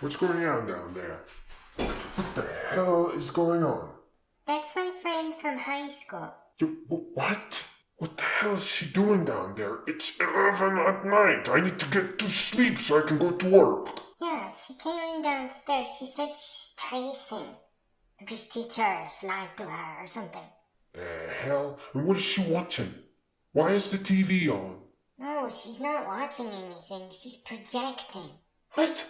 What's going on down there? What the hell is going on? That's my friend from high school. What? What the hell is she doing down there? It's 11 at night. I need to get to sleep so I can go to work. Yeah, she came in downstairs. She said she's tracing. This teacher has lied to her or something. Hell? And what is she watching? Why is the TV on? No, she's not watching anything. She's projecting. What?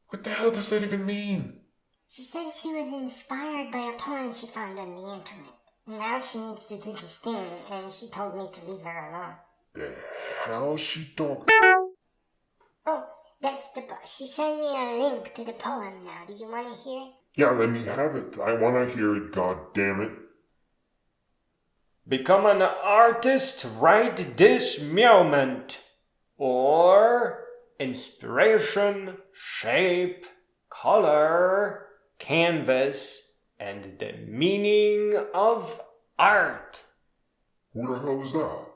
What the hell does that even mean? She said she was inspired by a poem she found on the internet. Now she needs to do this thing, and she told me to leave her alone. The hell she talking? Oh, that's the boss. She sent me a link to the poem now. Do you want to hear it? Yeah, let me have it. I want to hear it, god damn it. Become an artist right this moment. Or inspiration, shape, color, canvas, and the meaning of art. Who the hell is that?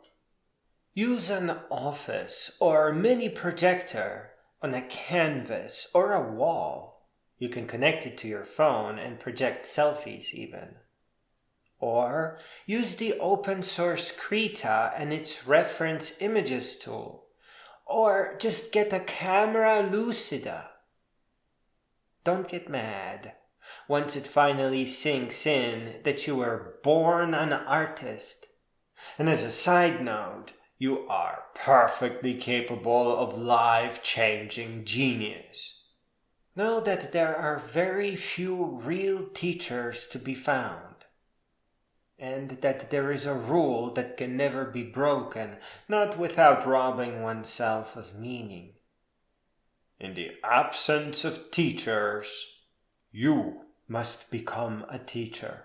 Use an office or mini projector on a canvas or a wall. You can connect it to your phone and project selfies even. Or use the open source Krita and its reference images tool. Or just get a camera Lucida. Don't get mad once it finally sinks in that you were born an artist. And as a side note, you are perfectly capable of life-changing genius. Know that there are very few real teachers to be found, and that there is a rule that can never be broken, not without robbing oneself of meaning. In the absence of teachers, you must become a teacher.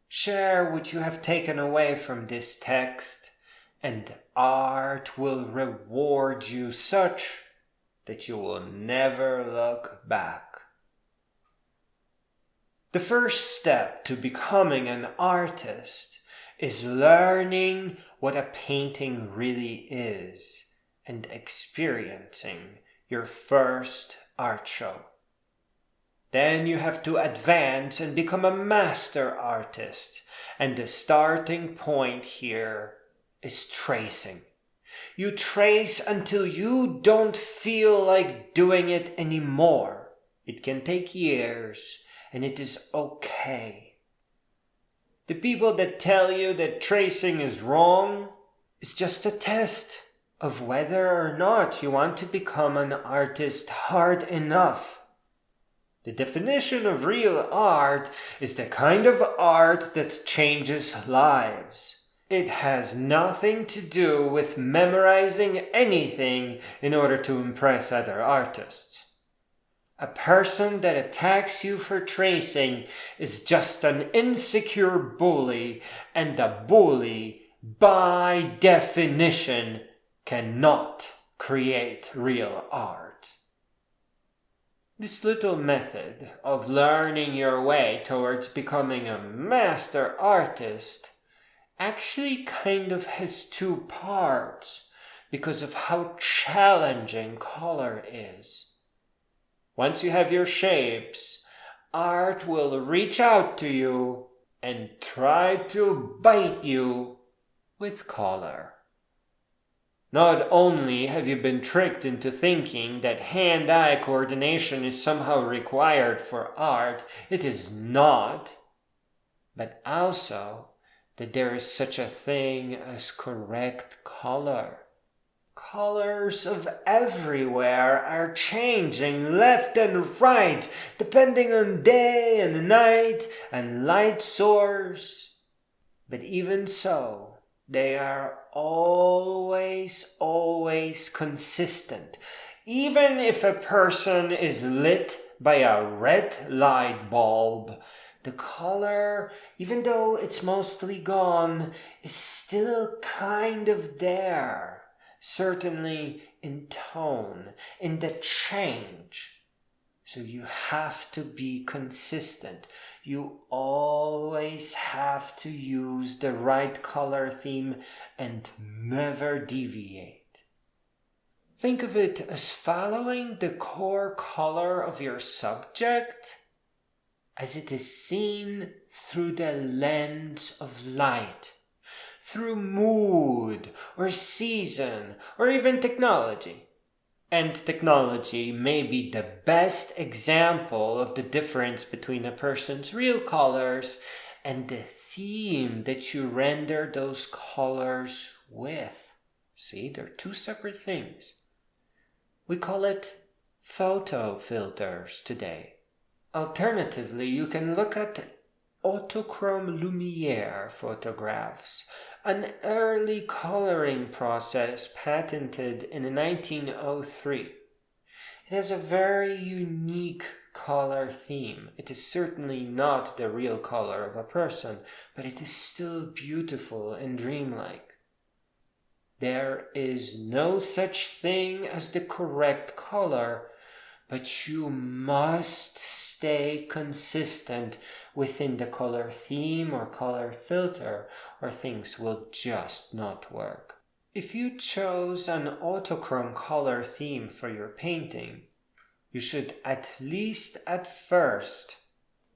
Share what you have taken away from this text, and art will reward you such that you will never look back. The first step to becoming an artist is learning what a painting really is and experiencing your first art show. Then you have to advance and become a master artist, and the starting point here is tracing. You trace until you don't feel like doing it anymore. It can take years, and it is okay. The people that tell you that tracing is wrong is just a test of whether or not you want to become an artist hard enough. The definition of real art is the kind of art that changes lives. It has nothing to do with memorizing anything in order to impress other artists. A person that attacks you for tracing is just an insecure bully, and the bully, by definition, cannot create real art. This little method of learning your way towards becoming a master artist actually kind of has two parts because of how challenging color is. Once you have your shapes, art will reach out to you and try to bite you with color. Not only have you been tricked into thinking that hand-eye coordination is somehow required for art, it is not, but also that there is such a thing as correct color. Colors of everywhere are changing left and right, depending on day and night and light source. But even so, they are always consistent. Even if a person is lit by a red light bulb, the color, even though it's mostly gone, is still kind of there. Certainly in tone, in the change. So you have to be consistent. You always have to use the right color theme and never deviate. Think of it as following the core color of your subject as it is seen through the lens of light, through mood or season or even technology. And technology may be the best example of the difference between a person's real colors and the theme that you render those colors with. See, they're two separate things. We call it photo filters today. Alternatively, you can look at autochrome lumiere photographs, an early coloring process patented in 1903. It has a very unique color theme. It is certainly not the real color of a person, but it is still beautiful and dreamlike. There is no such thing as the correct color, but you must stay consistent within the color theme or color filter, or things will just not work. If you chose an autochrome color theme for your painting, you should at least at first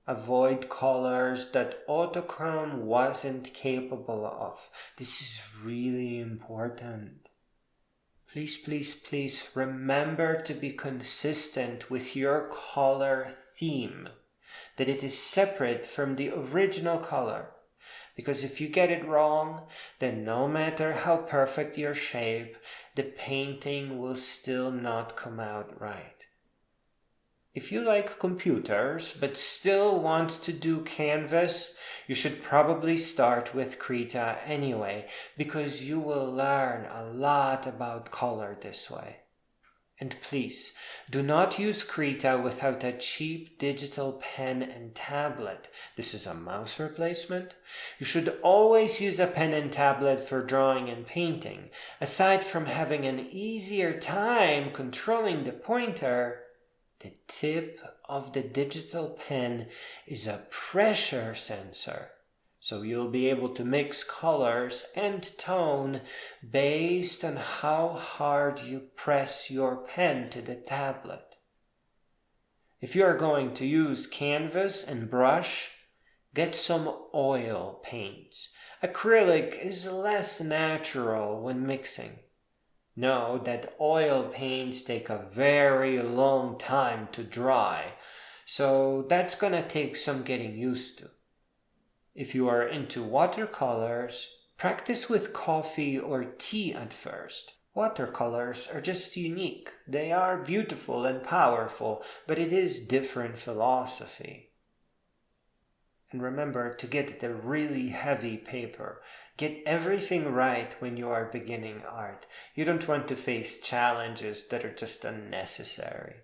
avoid colors that autochrome wasn't capable of. This is really important. Please, please, please remember to be consistent with your color theme, that it is separate from the original color. Because if you get it wrong, then no matter how perfect your shape, the painting will still not come out right. If you like computers but still want to do canvas, you should probably start with Krita anyway, because you will learn a lot about color this way. And please, do not use Krita without a cheap digital pen and tablet. This is a mouse replacement. You should always use a pen and tablet for drawing and painting. Aside from having an easier time controlling the pointer, the tip of the digital pen is a pressure sensor, so you'll be able to mix colors and tone based on how hard you press your pen to the tablet. If you are going to use canvas and brush, get some oil paints. Acrylic is less natural when mixing. Know that oil paints take a very long time to dry, so that's gonna take some getting used to. If you are into watercolors, practice with coffee or tea at first. Watercolors are just unique. They are beautiful and powerful, but it is different philosophy. And remember to get the really heavy paper. Get everything right when you are beginning art. You don't want to face challenges that are just unnecessary.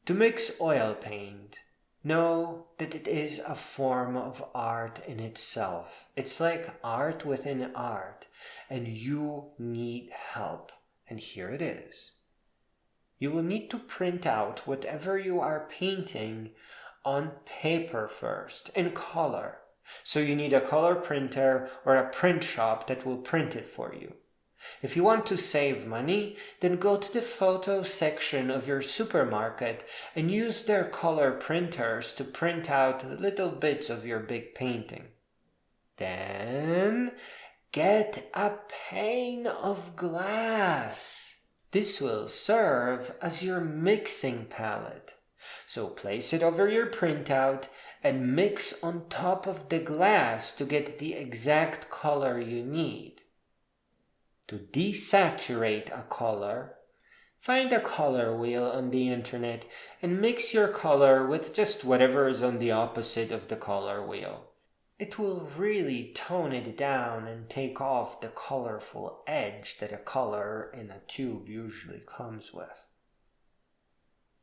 To mix oil paint, know that it is a form of art in itself. It's like art within art, and you need help. And here it is. You will need to print out whatever you are painting on paper first, in color. So you need a color printer or a print shop that will print it for you. If you want to save money, then go to the photo section of your supermarket and use their color printers to print out little bits of your big painting. Then get a pane of glass. This will serve as your mixing palette. So place it over your printout and mix on top of the glass to get the exact color you need. To desaturate a color, find a color wheel on the internet and mix your color with just whatever is on the opposite of the color wheel. It will really tone it down and take off the colorful edge that a color in a tube usually comes with.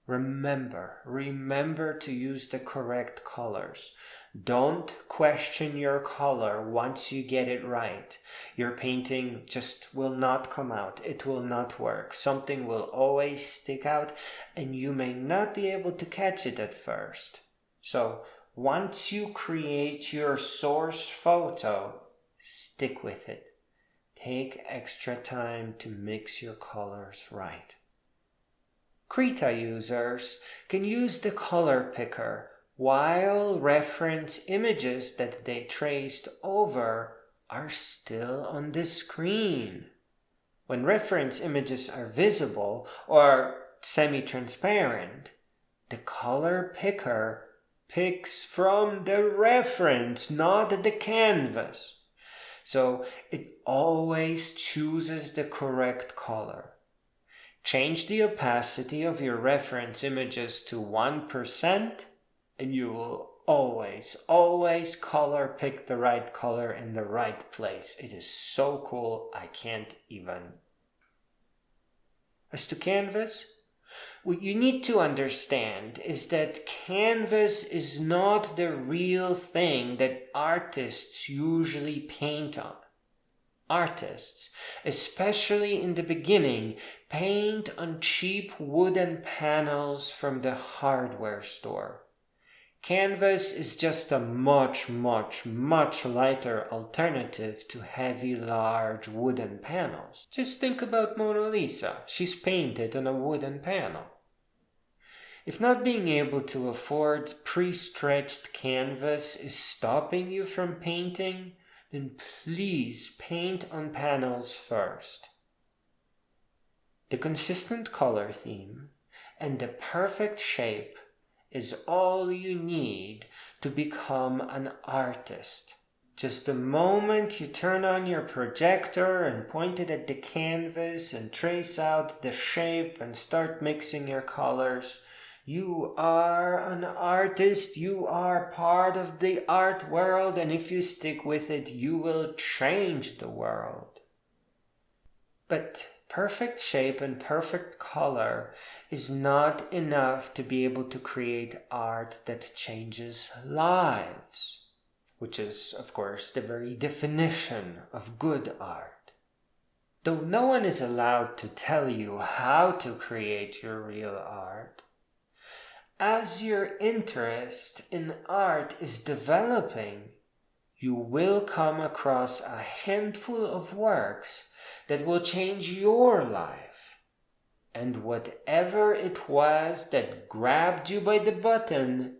Remember to use the correct colors. Don't question your color once you get it right. Your painting just will not come out. It will not work. Something will always stick out and you may not be able to catch it at first. So once you create your source photo, stick with it. take extra time to mix your colors right. Krita users can use the color picker while reference images that they traced over are still on the screen. When reference images are visible or semi-transparent, the color picker picks from the reference, not the canvas. So it always chooses the correct color. Change the opacity of your reference images to 1% and you will always color pick the right color in the right place. It is so cool, I can't even. As to canvas, what you need to understand is that canvas is not the real thing that artists usually paint on. Artists, especially in the beginning, paint on cheap wooden panels from the hardware store. Canvas is just a much lighter alternative to heavy, large wooden panels. Just think about Mona Lisa. She's painted on a wooden panel. If not being able to afford pre-stretched canvas is stopping you from painting, then please paint on panels first. The consistent color theme and the perfect shape is all you need to become an artist. Just the moment you turn on your projector and point it at the canvas and trace out the shape and start mixing your colors, you are an artist, you are part of the art world, and if you stick with it, you will change the world. But perfect shape and perfect color is not enough to be able to create art that changes lives, which is, of course, the very definition of good art. Though no one is allowed to tell you how to create your real art, as your interest in art is developing, you will come across a handful of works that will change your life. And whatever it was that grabbed you by the button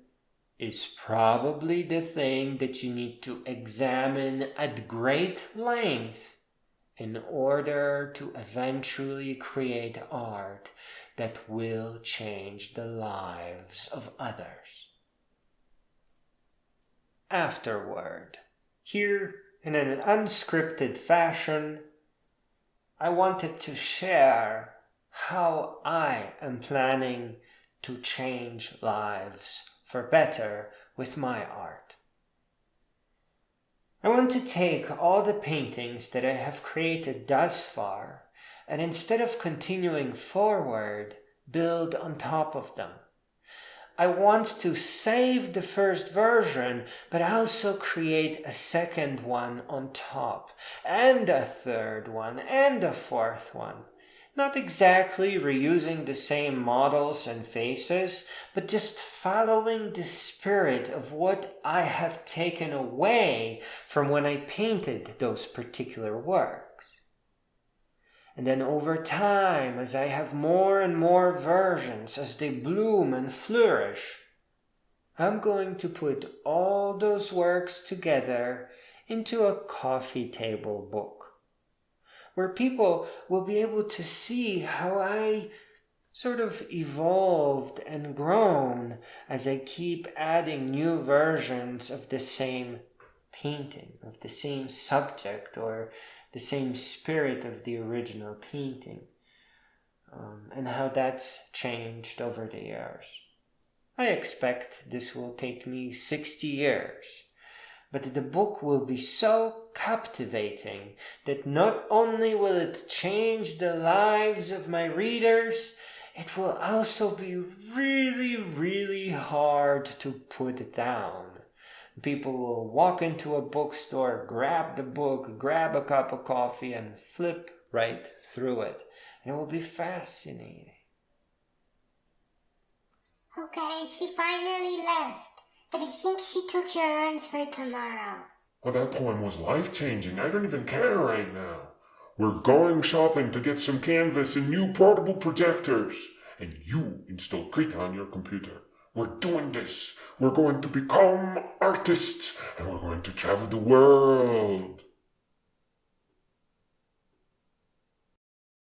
is probably the thing that you need to examine at great length in order to eventually create art that will change the lives of others. Afterward, here in an unscripted fashion, I wanted to share how I am planning to change lives for better with my art. I want to take all the paintings that I have created thus far and instead of continuing forward, build on top of them. I want to save the first version, but also create a second one on top, and a third one, and a fourth one. Not exactly reusing the same models and faces, but just following the spirit of what I have taken away from when I painted those particular works. And then over time, as I have more and more versions, as they bloom and flourish, I'm going to put all those works together into a coffee table book, where people will be able to see how I sort of evolved and grown as I keep adding new versions of the same painting, of the same subject, or the same spirit of the original painting, and how that's changed over the years. I expect this will take me 60 years, but the book will be so captivating that not only will it change the lives of my readers, it will also be really hard to put down. People will walk into a bookstore, grab the book, grab a cup of coffee, and flip right through it. And it will be fascinating. Okay, she finally left, but I think she took your lunch for tomorrow. Well, that poem was life-changing. I don't even care right now. We're going shopping to get some canvas and new portable projectors. And you install Krita on your computer. We're doing this. We're going to become artists and we're going to travel the world.